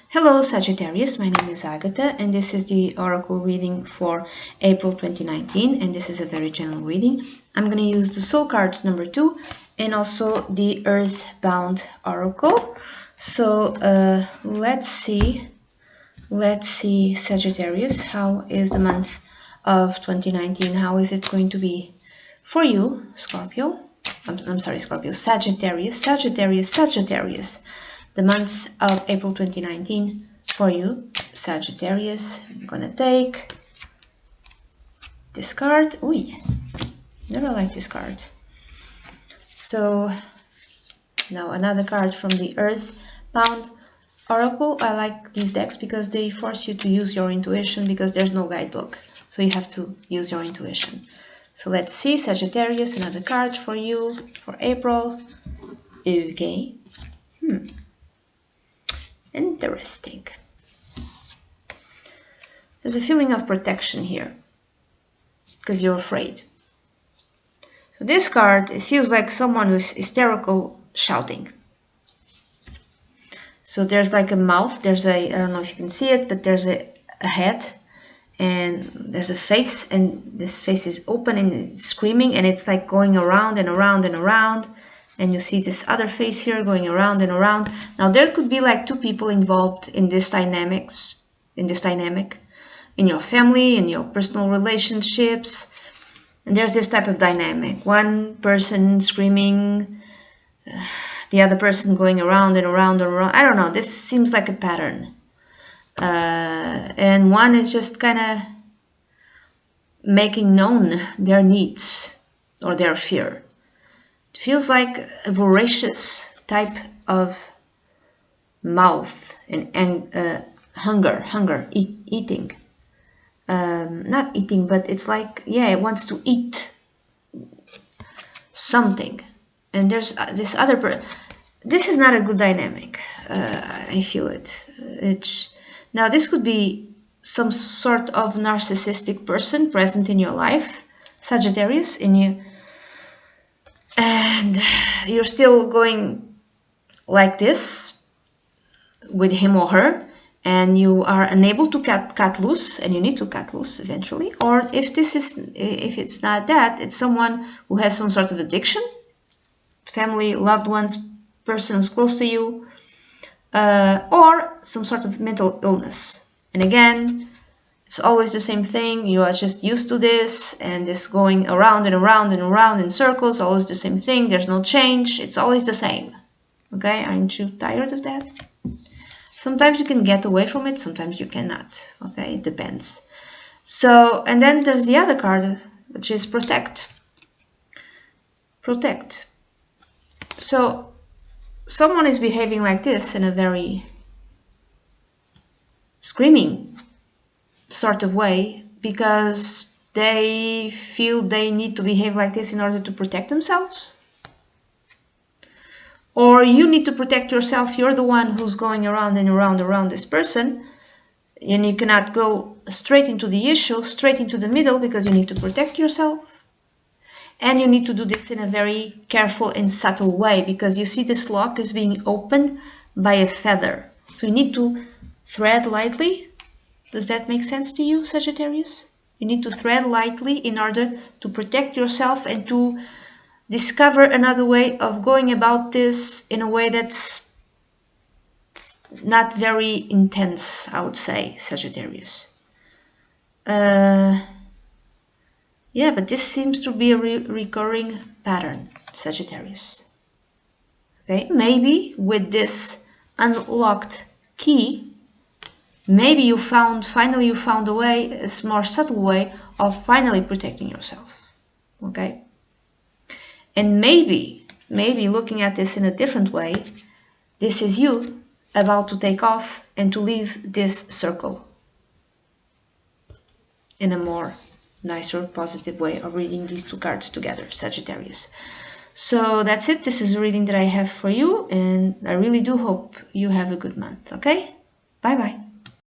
Hello Sagittarius, my name is Agatha and this is the oracle reading for April 2019, and this is a very general reading. I'm going to use the soul cards number 2 and also the earthbound oracle. So let's see Sagittarius, how is the month of 2019? How is it going to be for you, Scorpio? I'm sorry, Scorpio, Sagittarius. The month of April 2019 for you, Sagittarius. I'm gonna take this card. Ooh, never liked this card. So now another card from the Earthbound Oracle. I like these decks because they force you to use your intuition, because there's no guidebook. So you have to use your intuition. So let's see, Sagittarius, another card for you for April. Okay. Interesting. There's a feeling of protection here because you're afraid. So this card, it feels like someone who's hysterical shouting. So there's like a mouth, I don't know if you can see it, but there's a head and there's a face, and this face is open and it's screaming, and it's like going around and around and around. And you see this other face here going around and around. Now there could be like two people involved in this dynamic, in your family, in your personal relationships. And there's this type of dynamic. One person screaming, the other person going around and around and around. I don't know, this seems like a pattern. And one is just kind of making known their needs or their fear. Feels like a voracious type of mouth and hunger, eating. Not eating, but it's like, yeah, it wants to eat something. And there's this other person. This is not a good dynamic. I feel it. Now this could be some sort of narcissistic person present in your life, Sagittarius, and you're still going like this with him or her, and you are unable to cut loose, and you need to cut loose eventually. Or if it's not that, it's someone who has some sort of addiction, family, loved ones, person who's close to you, or some sort of mental illness. And again, it's always the same thing. You are just used to this, and this going around and around and around in circles, always the same thing. There's no change. It's always the same. Okay, aren't you tired of that? Sometimes you can get away from it, sometimes you cannot. Okay, it depends. So, and then there's the other card, which is protect. Protect. So, someone is behaving like this in a very screaming sort of way because they feel they need to behave like this in order to protect themselves. Or you need to protect yourself. You're the one who's going around and around this person, and you cannot go straight into the issue, straight into the middle, because you need to protect yourself. And you need to do this in a very careful and subtle way, because you see this lock is being opened by a feather. So you need to thread lightly. Does that make sense to you, Sagittarius? You need to thread lightly in order to protect yourself and to discover another way of going about this in a way that's not very intense, I would say, Sagittarius. Yeah, but this seems to be a recurring pattern, Sagittarius. Okay, maybe with this unlocked key, maybe finally you found a way, a more subtle way of finally protecting yourself. Okay? And maybe looking at this in a different way, this is you about to take off and to leave this circle in a more nicer, positive way of reading these two cards together, Sagittarius. So that's it. This is a reading that I have for you, and I really do hope you have a good month. Okay? Bye-bye.